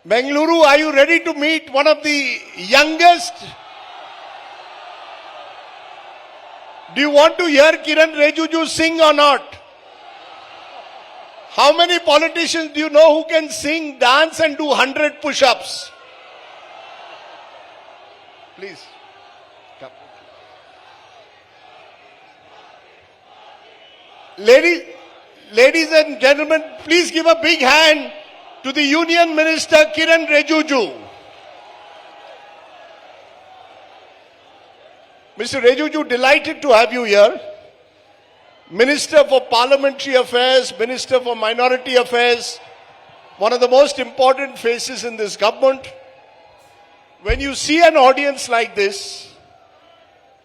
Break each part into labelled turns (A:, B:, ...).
A: Bengaluru, are you ready to meet one of the youngest? Do you want to hear Kiren Rijiju sing or not? How many politicians do you know who can sing, dance and do 100 push-ups? Please. Come. Ladies and gentlemen, please give a big hand to the Union Minister Kiren Rijiju. Mr. Rijiju, delighted to have you here. Minister for Parliamentary Affairs, Minister for Minority Affairs, one of the most important faces in this government. When you see an audience like this,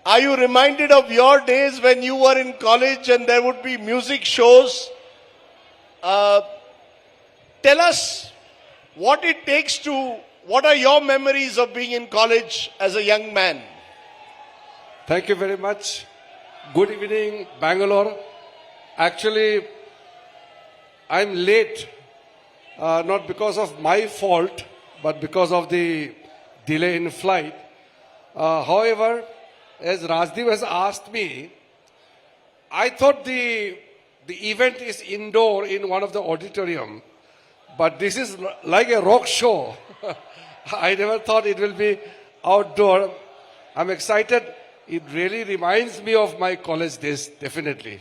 A: are you reminded of your days when you were in college and there would be music shows? Tell us what it takes to, what are your memories of being in college as a young man?
B: Thank you very much. Good evening, Bangalore. Actually, I'm late, not because of my fault, but because of the delay in flight. However, as Rajdeep has asked me, I thought the event is indoor in one of the auditorium, but this is like a rock show. I never thought it will be outdoor. I'm excited. It really reminds me of my college days, definitely.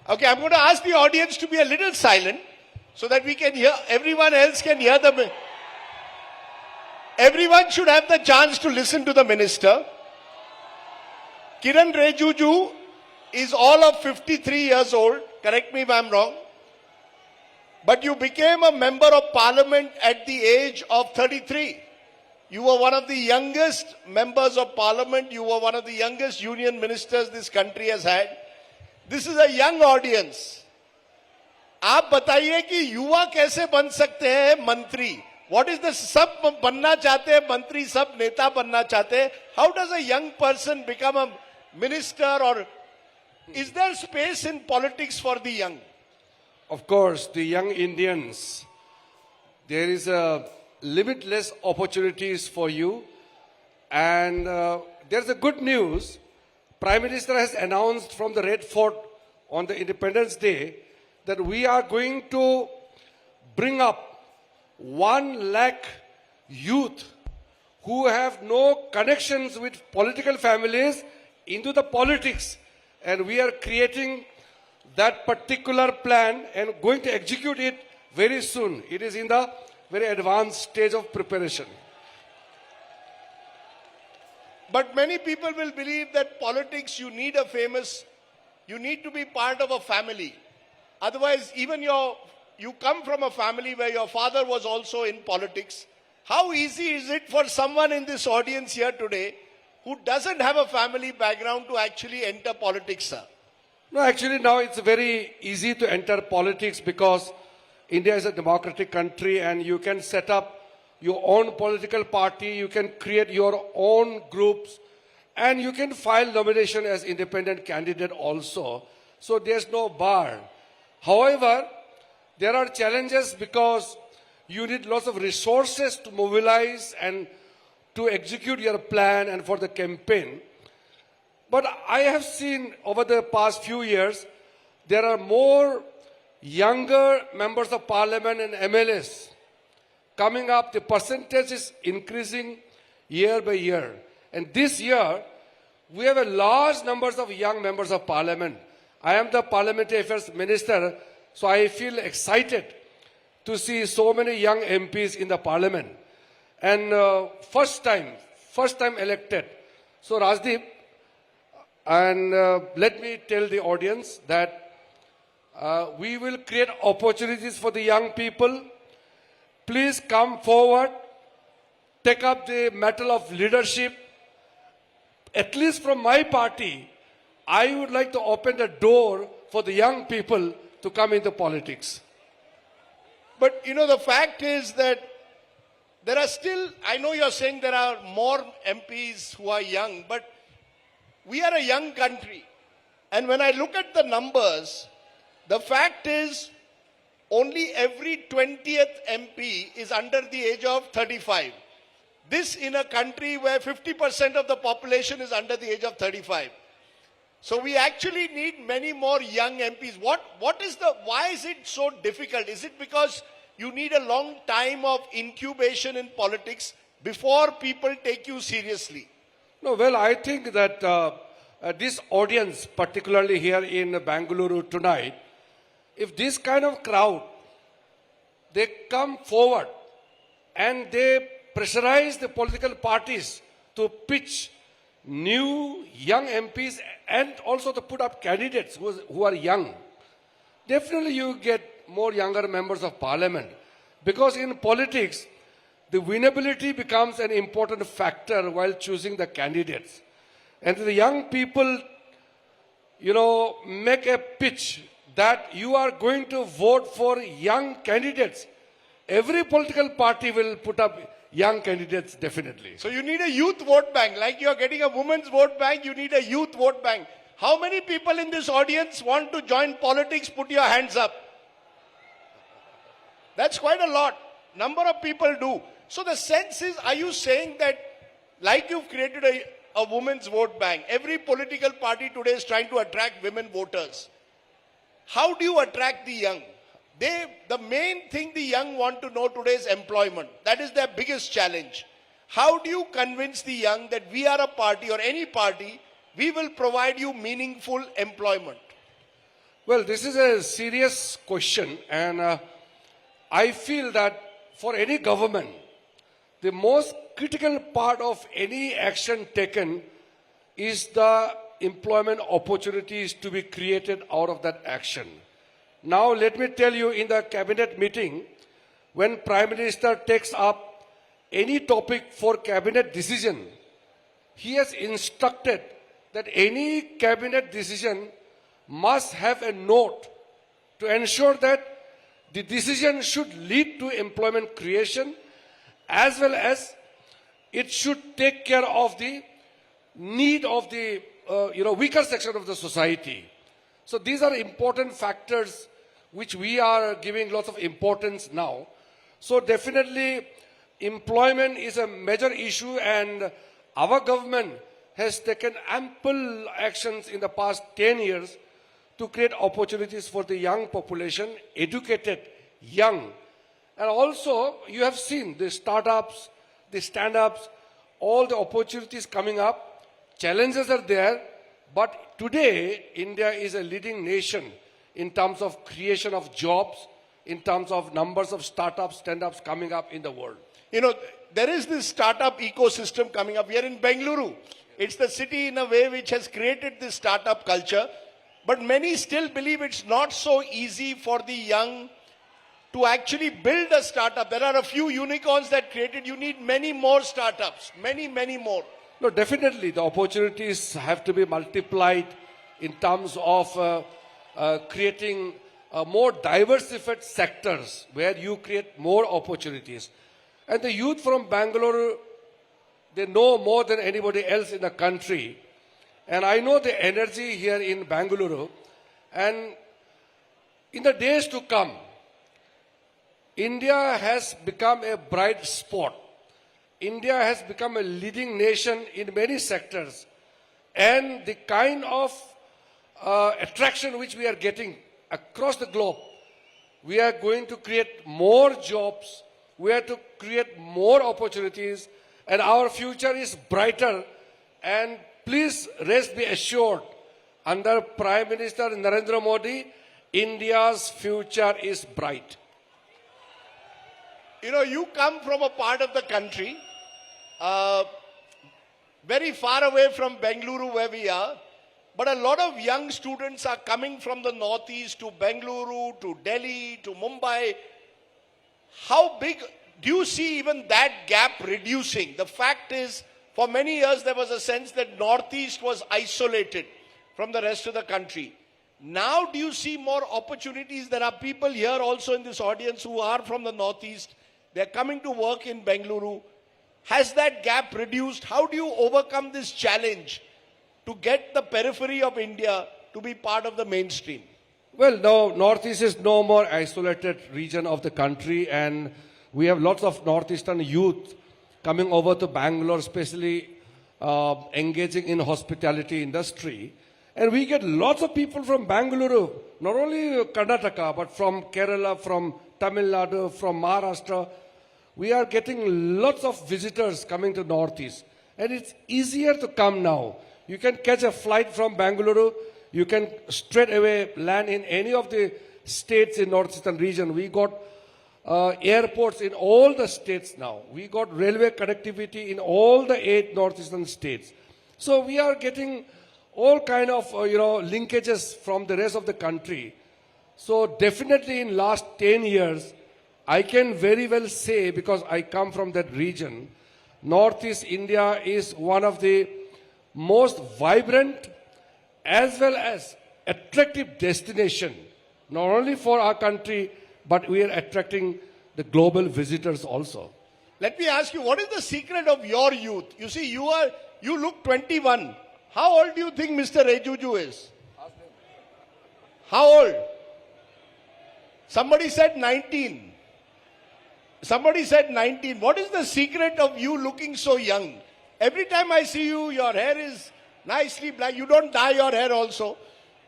A: Okay, I'm going to ask the audience to be a little silent so that we can hear, everyone else can hear the... Everyone should have the chance to listen to the minister. Kiren Rijiju is all of 53 years old. Correct me if I'm wrong. But you became a member of parliament at the age of 33. You were one of the youngest members of parliament. You were one of the youngest union ministers this country has had. This is a young audience. आप बताइए कि युवा कैसे बन सकते हैं मंत्री? What is the सब बनना चाहते हैं मंत्री, सब नेता बनना चाहते हैं. How does a young person become a minister, or is there space in politics for the young?
B: Of course, the young Indians, there is a limitless opportunities for you, and there's a good news. Prime Minister has announced from the Red Fort on the Independence Day that we are going to bring up 1 lakh youth who have no connections with political families into the politics, and we are creating that particular plan and going to execute it very soon. It is in the very advanced stage of preparation.
A: But many people will believe that politics, you need to be part of a family. Otherwise, even you come from a family where your father was also in politics. How easy is it for someone in this audience here today who doesn't have a family background to actually enter politics, sir?
B: No, actually now it's very easy to enter politics because India is a democratic country and you can set up your own political party, you can create your own groups, and you can file nomination as independent candidate also. So there's no bar. However, there are challenges because you need lots of resources to mobilize and to execute your plan and for the campaign. But I have seen over the past few years, there are more younger members of parliament and MLAs coming up. The percentage is increasing year by year. And this year, we have a large numbers of young members of parliament. I am the Parliamentary Affairs Minister, so I feel excited to see so many young MPs in the parliament. And first time elected. So Rajdeep, and let me tell the audience that we will create opportunities for the young people. Please come forward, take up the mantle of leadership. At least from my party, I would like to open the door for the young people to come into politics.
A: But you know, the fact is that there are still, I know you're saying there are more MPs who are young, but we are a young country. And when I look at the numbers, the fact is only every 20th MP is under the age of 35. This in a country where 50% of the population is under the age of 35. So we actually need many more young MPs. Why is it so difficult? Is it because you need a long time of incubation in politics before people take you seriously?
B: No, well, I think that this audience, particularly here in Bengaluru tonight, if this kind of crowd, they come forward and they pressurize the political parties to pitch new young MPs and also to put up candidates who are young, definitely you get more younger members of parliament. Because in politics, the winnability becomes an important factor while choosing the candidates. And the young people, make a pitch that you are going to vote for young candidates. Every political party will put up young candidates, definitely.
A: So you need a youth vote bank. Like you are getting a women's vote bank, you need a youth vote bank. How many people in this audience want to join politics? Put your hands up. That's quite a lot. Number of people do. So the sense is, are you saying that like you've created a women's vote bank, every political party today is trying to attract women voters? How do you attract the young? The main thing the young want to know today is employment. That is their biggest challenge. How do you convince the young that we are a party or any party, we will provide you meaningful employment?
B: Well, this is a serious question, and I feel that for any government, the most critical part of any action taken is the employment opportunities to be created out of that action. Now, let me tell you, in the cabinet meeting, when Prime Minister takes up any topic for cabinet decision, he has instructed that any cabinet decision must have a note to ensure that the decision should lead to employment creation, as well as it should take care of the need of the weaker section of the society. So these are important factors which we are giving lots of importance now. So definitely employment is a major issue, and our government has taken ample actions in the past 10 years to create opportunities for the young population, educated, young. And also, you have seen the startups, the stand-ups, all the opportunities coming up. Challenges are there, but today, India is a leading nation in terms of creation of jobs, in terms of numbers of startups, stand-ups coming up in the world.
A: There is this startup ecosystem coming up here in Bengaluru. It's the city in a way which has created this startup culture. But many still believe it's not so easy for the young to actually build a startup. There are a few unicorns that created. You need many more startups, many more.
B: No, definitely the opportunities have to be multiplied in terms of creating more diversified sectors where you create more opportunities. And the youth from Bangalore, they know more than anybody else in the country. And I know the energy here in Bengaluru. And in the days to come, India has become a bright spot. India has become a leading nation in many sectors. And the kind of attraction which we are getting across the globe, we are going to create more jobs, we have to create more opportunities, and our future is brighter. And please rest be assured, under Prime Minister Narendra Modi, India's future is bright.
A: You come from a part of the country very far away from Bengaluru where we are, but a lot of young students are coming from the northeast to Bengaluru, to Delhi, to Mumbai. How big do you see even that gap reducing? The fact is, for many years there was a sense that northeast was isolated from the rest of the country. Now do you see more opportunities? There are people here also in this audience who are from the northeast. They're coming to work in Bengaluru. Has that gap reduced? How do you overcome this challenge to get the periphery of India to be part of the mainstream?
B: Well, now Northeast is no more isolated region of the country, and we have lots of Northeastern youth coming over to Bangalore, especially engaging in hospitality industry. And we get lots of people from Bangalore, not only Karnataka, but from Kerala, from Tamil Nadu, from Maharashtra. We are getting lots of visitors coming to Northeast. And it's easier to come now. You can catch a flight from Bangalore. You can straight away land in any of the states in Northeastern region. We got airports in all the states now. We got railway connectivity in all the 8 Northeastern states. So we are getting all kind of linkages from the rest of the country. So definitely in last 10 years, I can very well say, because I come from that region, Northeast India is one of the most vibrant as well as attractive destination, not only for our country, but we are attracting the global visitors also.
A: Let me ask you, what is the secret of your youth? You see, you look 21. How old do you think Mr. Rijiju is? How old? Somebody said 19. Somebody said 19. What is the secret of you looking so young? Every time I see you, your hair is nicely black. You don't dye your hair also.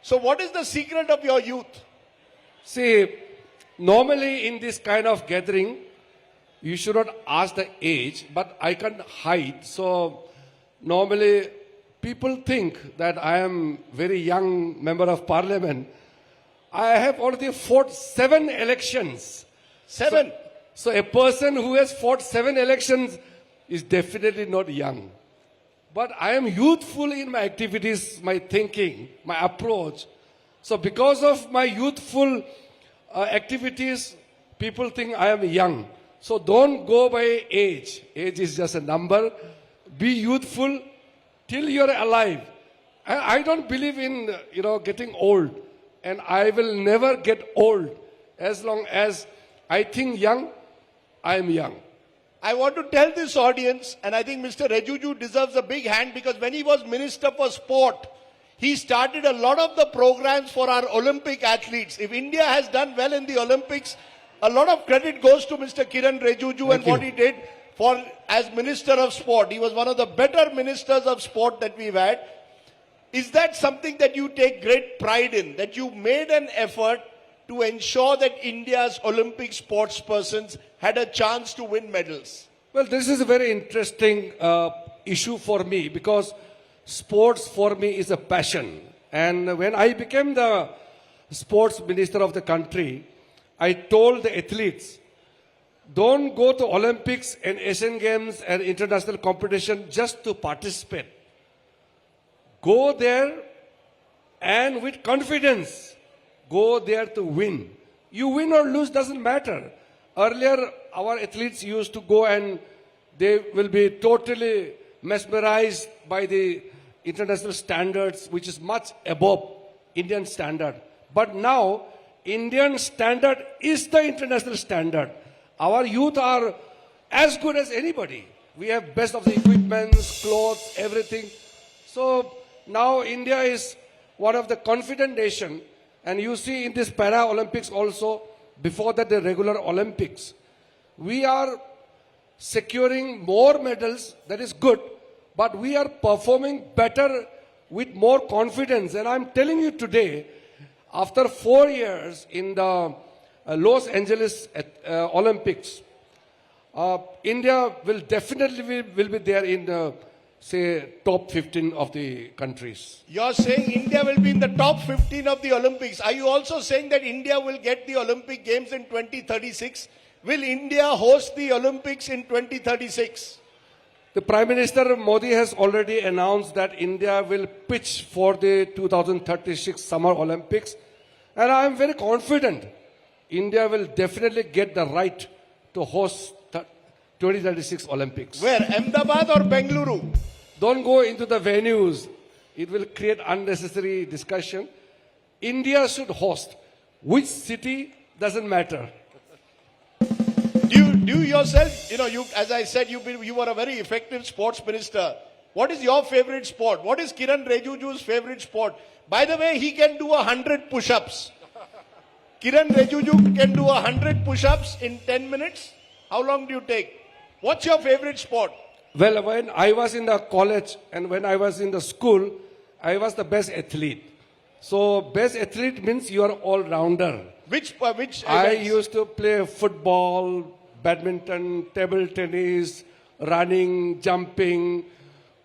A: So what is the secret of your youth?
B: See, normally in this kind of gathering, you should not ask the age, but I can't hide. So normally people think that I am very young member of parliament. I have already fought 7 elections.
A: 7?
B: So a person who has fought 7 elections is definitely not young. But I am youthful in my activities, my thinking, my approach. So because of my youthful activities, people think I am young. So don't go by age. Age is just a number. Be youthful till you're alive. I don't believe in, getting old. And I will never get old. As long as I think young, I am young.
A: I want to tell this audience, and I think Mr. Rijiju deserves a big hand, because when he was Minister for Sport, he started a lot of the programs for our Olympic athletes. If India has done well in the Olympics, a lot of credit goes to Mr. Kiren Rijiju and what he did as Minister of Sport. He was one of the better ministers of sport that we've had. Is that something that you take great pride in, that you made an effort to ensure that India's Olympic sports persons had a chance to win medals?
B: Well, this is a very interesting issue for me, because sports for me is a passion. And when I became the sports minister of the country, I told the athletes, don't go to Olympics and Asian Games and international competition just to participate. Go there and with confidence, go there to win. You win or lose doesn't matter. Earlier, our athletes used to go and they will be totally mesmerized by the international standards, which is much above Indian standard. But now, Indian standard is the international standard. Our youth are as good as anybody. We have best of the equipment, clothes, everything. So now India is one of the confident nation. And you see in this Para-Olympics also, before that the regular Olympics, we are securing more medals, that is good, but we are performing better with more confidence. And I'm telling you today, after 4 years in the Los Angeles Olympics, India will definitely will be there in say top 15 of the countries.
A: You're saying India will be in the top 15 of the Olympics. Are you also saying that India will get the Olympic Games in 2036? Will India host the Olympics in 2036?
B: The Prime Minister Modi has already announced that India will pitch for the 2036 Summer Olympics. And I am very confident India will definitely get the right to host 2036 Olympics.
A: Where? Ahmedabad or Bengaluru?
B: Don't go into the venues. It will create unnecessary discussion. India should host. Which city doesn't matter.
A: Do you yourself, as I said, you were a very effective sports minister. What is your favorite sport? What is Kiren Rijiju's favorite sport? By the way, he can do 100 push-ups. Kiren Rijiju can do 100 push-ups in 10 minutes. How long do you take? What's your favorite sport?
B: Well, when I was in the college and when I was in the school, I was the best athlete. So best athlete means you are all-rounder.
A: Which
B: I
A: events?
B: used to play football, badminton, table tennis, running, jumping,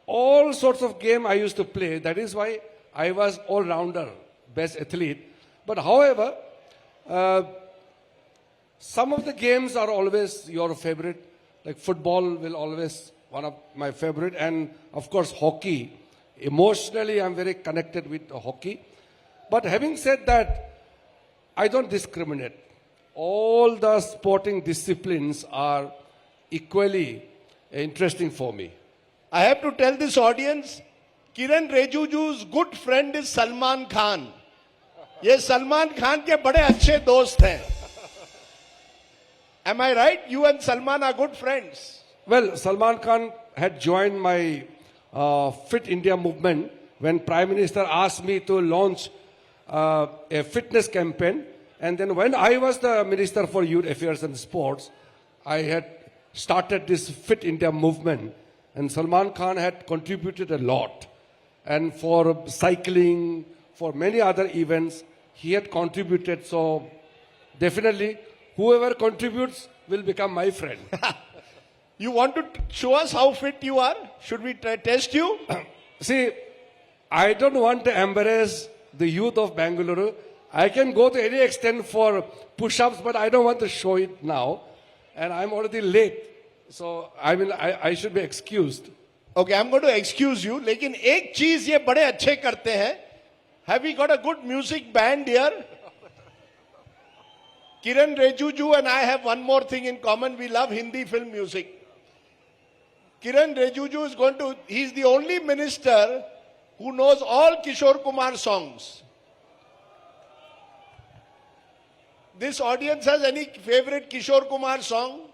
B: all sorts of game I used to play. That is why I was all-rounder, best athlete. But however, some of the games are always your favorite. Like football will always one of my favorite, and of course hockey. Emotionally, I'm very connected with hockey. But having said that, I don't discriminate. All the sporting disciplines are equally interesting for me.
A: I have to tell this audience, Kiren Rijiju's good friend is Salman Khan. ये सलमान खान के बड़े अच्छे दोस्त हैं. Am I right? You and Salman are good friends.
B: Well, Salman Khan had joined my Fit India movement when Prime Minister asked me to launch a fitness campaign. And then when I was the Minister for Youth Affairs and Sports, I had started this Fit India movement. And Salman Khan had contributed a lot. And for cycling, for many other events, he had contributed. So definitely, whoever contributes will become my friend.
A: You want to show us how fit you are? Should we test you?
B: See, I don't want to embarrass the youth of Bangalore. I can go to any extent for push-ups, but I don't want to show it now. And I'm already late. So I should be excused.
A: Okay, I'm going to excuse you. लेकिन एक चीज ये बड़े अच्छे करते हैं. Have we got a good music band here? Kiren Rijiju and I have one more thing in common. We love Hindi film music. Kiren Rijiju is he's the only minister who knows all Kishore Kumar songs. This audience has any favorite Kishore Kumar song?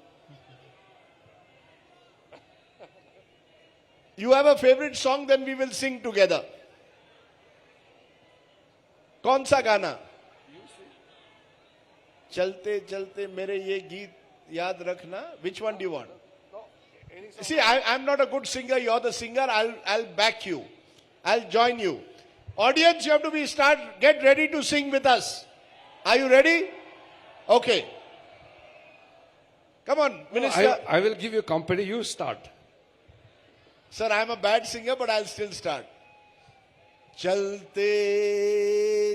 A: You have a favorite song, then we will sing together. कौन सा गाना? चलते चलते मेरे ये गीत याद रखना. Which one do you want? See, I'm not a good singer. You're the singer. I'll back you. I'll join you. Audience, you have to get ready to sing with us. Are you ready? Okay. Come on, Minister.
B: I will give you company. You start.
A: Sir, I'm a bad singer, but I'll still start. चलते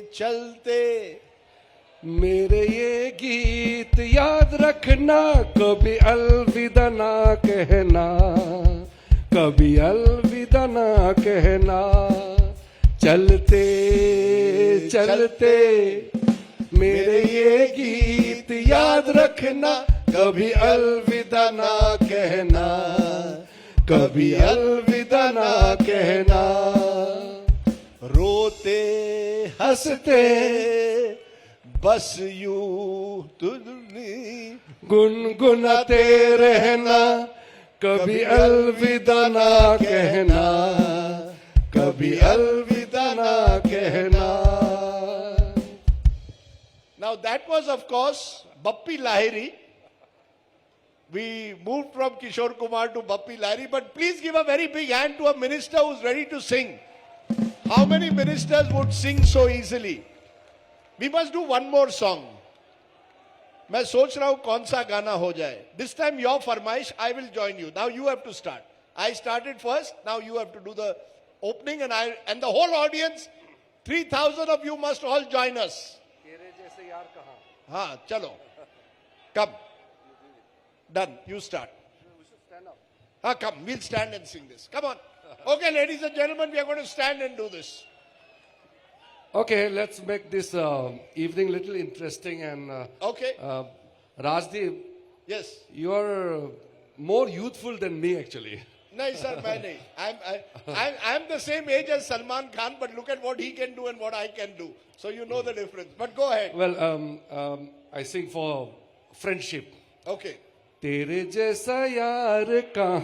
A: चलते
B: मेरे ये गीत याद रखना, कभी अलविदा ना कहना, कभी अलविदा ना कहना. चलते चलते मेरे ये गीत याद रखना, कभी अलविदा ना कहना, कभी अलविदा ना कहना.
A: रोते हंसते बस यूं तुझे
B: गुनगुनाते रहना, कभी अलविदा ना कहना, कभी अलविदा ना कहना.
A: Now that was of course Bappi Lahiri. We moved from Kishore Kumar to Bappi Lahiri, but please give a very big hand to a minister who's ready to sing. How many ministers would sing so easily? We must do one more song. मैं सोच रहा हूं कौन सा गाना हो जाए. This time your फरमाइश, I will join you. Now you have to start. I started first. Now you have to do the opening, and the whole audience, 3,000 of you must all join us.
B: तेरे जैसे यार कहाँ?
A: हाँ, चलो. Come. Done. You start.
B: We should stand up.
A: Come. We'll stand and sing this. Come on. Okay, ladies and gentlemen, we are going to stand and do this.
B: Okay, let's make this evening little interesting. And
A: Okay.
B: Rajdeep,
A: Yes.
B: you are more youthful than me actually.
A: No, sir, मैं नहीं. I'm the same age as Salman Khan, but look at what he can do and what I can do. So you know the difference. But go ahead.
B: Well, I sing for friendship.
A: Okay.
B: तेरे जैसा यार कहाँ,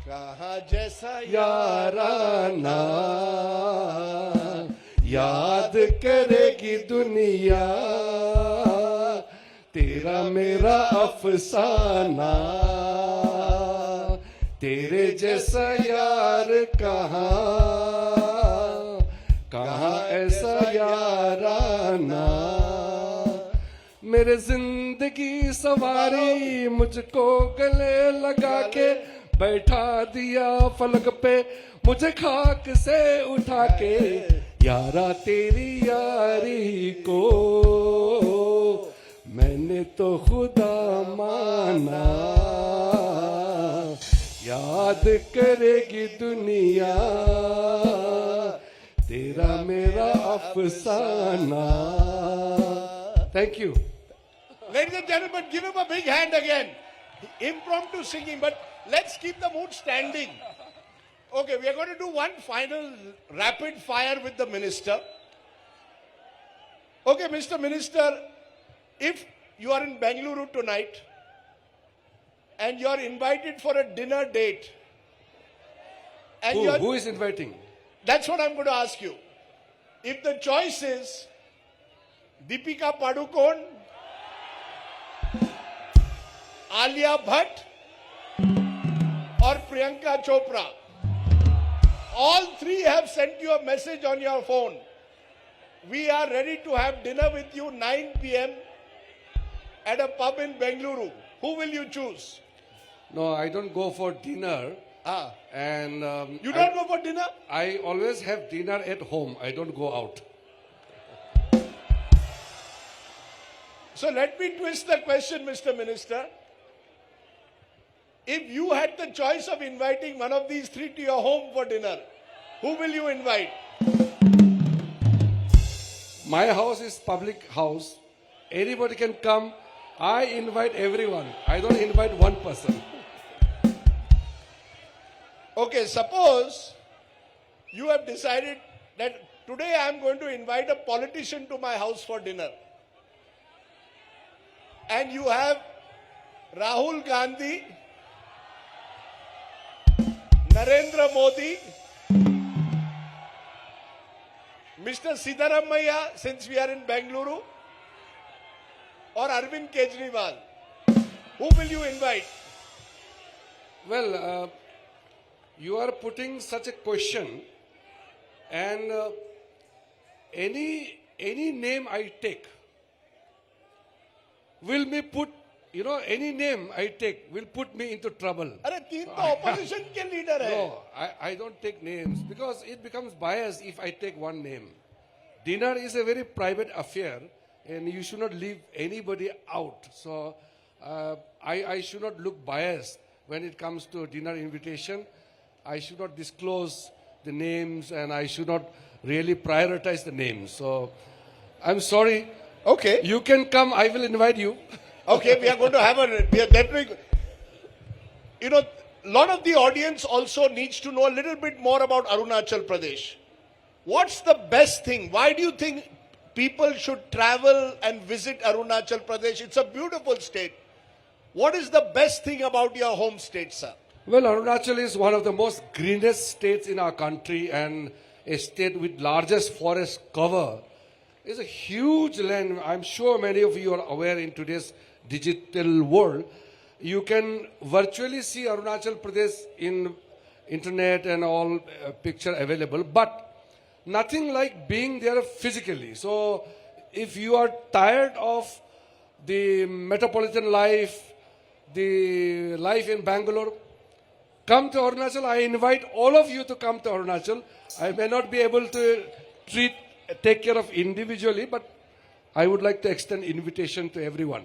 A: कहाँ जैसा
B: याराना, याद करेगी दुनिया तेरा मेरा अफसाना तेरे जैसा यार कहाँ ऐसा याराना मेरे जिंदगी सवारी मुझको गले लगा के बैठा दिया फलक पे मुझे खाक से उठा के यारा तेरी यारी को मैंने तो खुदा माना याद करेगी दुनिया तेरा मेरा अफसाना. Thank you.
A: Ladies and gentlemen, give him a big hand again. Impromptu singing, but let's keep the mood standing. Okay, we are going to do one final rapid fire with the minister. Okay, Mr. Minister, if you are in Bengaluru tonight and you are invited for a dinner date, and
B: Who is inviting?
A: that's what I'm going to ask you. If the choice is Deepika Padukone, Alia Bhatt, or Priyanka Chopra, all three have sent you a message on your phone. We are ready to have dinner with you 9 p.m. at a pub in Bengaluru. Who will you choose?
B: No, I don't go for dinner.
A: Ah,
B: And
A: you don't go for dinner?
B: I always have dinner at home. I don't go out.
A: So let me twist the question, Mr. Minister. If you had the choice of inviting one of these three to your home for dinner, who will you invite?
B: My house is public house. Anybody can come. I invite everyone. I don't invite one person.
A: Okay, suppose you have decided that today I am going to invite a politician to my house for dinner. And you have Rahul Gandhi, Narendra Modi, Mr. Siddharamaiah, since we are in Bengaluru, or Arvind Kejriwal. Who will you invite?
B: Well, you are putting such a question, and any name I take will be put, any name I take will put me into trouble.
A: अरे तीन तो opposition के leader है.
B: No, I don't take names because it becomes biased if I take one name. Dinner is a very private affair and you should not leave anybody out. So I should not look biased when it comes to dinner invitation. I should not disclose the names and I should not really prioritize the names. So I'm sorry.
A: Okay.
B: You can come, I will invite you.
A: Okay, we are going to have a lot of the audience also needs to know a little bit more about Arunachal Pradesh. What's the best thing? Why do you think people should travel and visit Arunachal Pradesh? It's a beautiful state. What is the best thing about your home state, sir?
B: Well, Arunachal is one of the most greenest states in our country and a state with largest forest cover. It's a huge land. I'm sure many of you are aware in today's digital world. You can virtually see Arunachal Pradesh in internet and all picture available, but nothing like being there physically. So if you are tired of the metropolitan life, the life in Bangalore, come to Arunachal. I invite all of you to come to Arunachal. I may not be able to take care of individually, but I would like to extend invitation to everyone.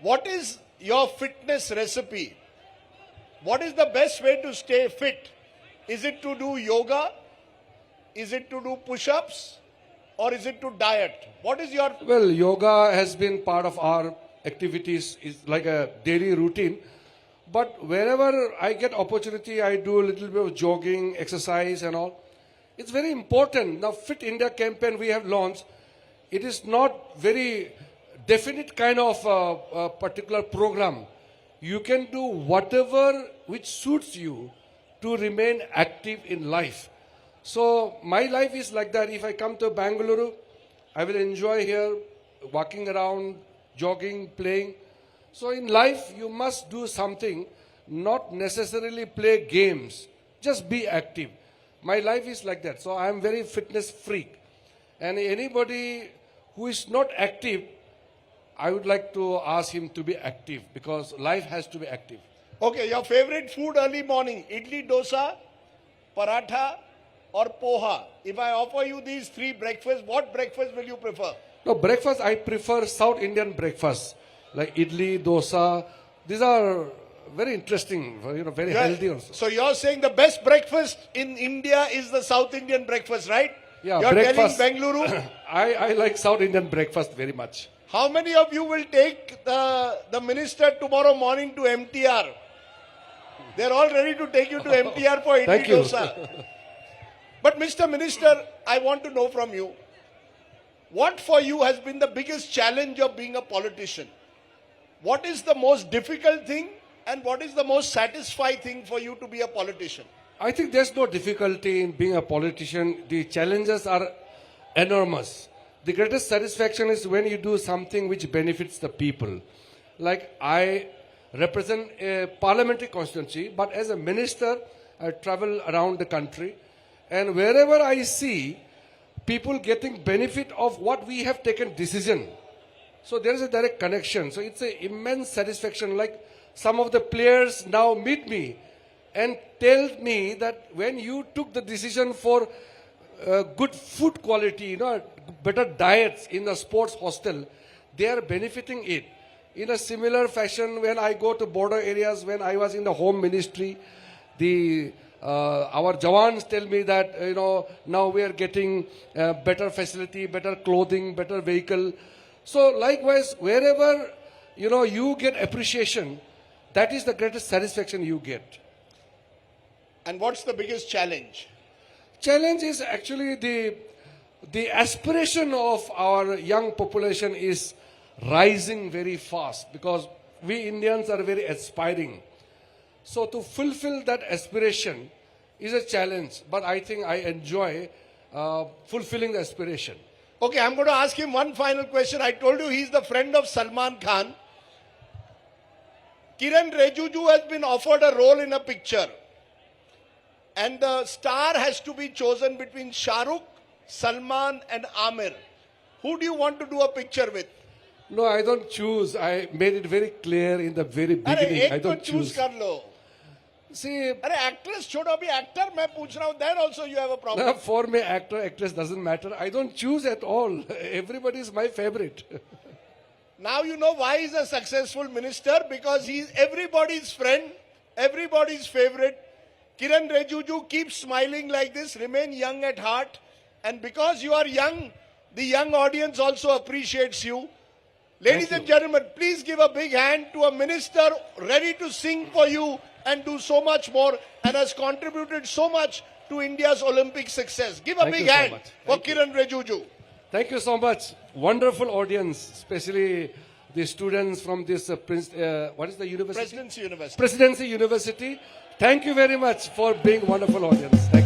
A: What is your fitness recipe? What is the best way to stay fit? Is it to do yoga? Is it to do push-ups? Or is it to diet? What is your...
B: Well, yoga has been part of our activities. It's like a daily routine. But wherever I get opportunity, I do a little bit of jogging, exercise and all. It's very important. Now, Fit India campaign we have launched, it is not very definite kind of particular program. You can do whatever which suits you to remain active in life. So my life is like that. If I come to Bangalore, I will enjoy here, walking around, jogging, playing. So in life, you must do something, not necessarily play games. Just be active. My life is like that. So I am very fitness freak. And anybody who is not active, I would like to ask him to be active because life has to be active.
A: Okay, your favorite food early morning, idli, dosa, paratha or poha. If I offer you these three breakfasts, what breakfast will you prefer?
B: No, breakfast, I prefer South Indian breakfast, like idli, dosa. These are very interesting, very healthy also.
A: So you're saying the best breakfast in India is the South Indian breakfast, right?
B: Yeah,
A: you're
B: breakfast.
A: telling Bengaluru?
B: I like South Indian breakfast very much.
A: How many of you will take the minister tomorrow morning to MTR? They're all ready to take you to MTR for idli
B: Thank you.
A: dosa. But Mr. Minister, I want to know from you, what for you has been the biggest challenge of being a politician? What is the most difficult thing and what is the most satisfying thing for you to be a politician?
B: I think there's no difficulty in being a politician. The challenges are enormous. The greatest satisfaction is when you do something which benefits the people. Like I represent a parliamentary constituency, but as a minister, I travel around the country. And wherever I see people getting benefit of what we have taken decision, so there is a direct connection. So it's an immense satisfaction. Like some of the players now meet me and tell me that when you took the decision for good food quality, better diets in the sports hostel, they are benefiting it. In a similar fashion, when I go to border areas, when I was in the home ministry, our Jawans tell me that, now we are getting better facility, better clothing, better vehicle. So likewise, wherever, you get appreciation, that is the greatest satisfaction you get.
A: And what's the biggest challenge?
B: Challenge is actually the aspiration of our young population is rising very fast because we Indians are very aspiring. So to fulfill that aspiration is a challenge, but I think I enjoy fulfilling the aspiration.
A: Okay, I'm going to ask him one final question. I told you he's the friend of Salman Khan. Kiren Rijiju has been offered a role in a picture. And the star has to be chosen between Shah Rukh, Salman and Amir. Who do you want to do a picture with?
B: No, I don't choose. I made it very clear in the very beginning. I don't choose.
A: Kar lo.
B: See,
A: actress छोड़ो अभी actor मैं पूछ रहा हूँ. Then also you have a problem.
B: For me, actor, actress doesn't matter. I don't choose at all. Everybody is my favorite.
A: Now you know why he's a successful minister, because he's everybody's friend, everybody's favorite. Kiren Rijiju, keep smiling like this, remain young at heart, and because you are young, the young audience also appreciates you. Ladies and gentlemen, please give a big hand to a minister ready to sing for you and do so much more and has contributed so much to India's Olympic success. Give a big hand for Kiren Rijiju.
B: Thank you so much. Wonderful audience, especially the students from this, what is the university?
A: Presidency University.
B: Presidency University. Thank you very much for being wonderful audience. Thank you.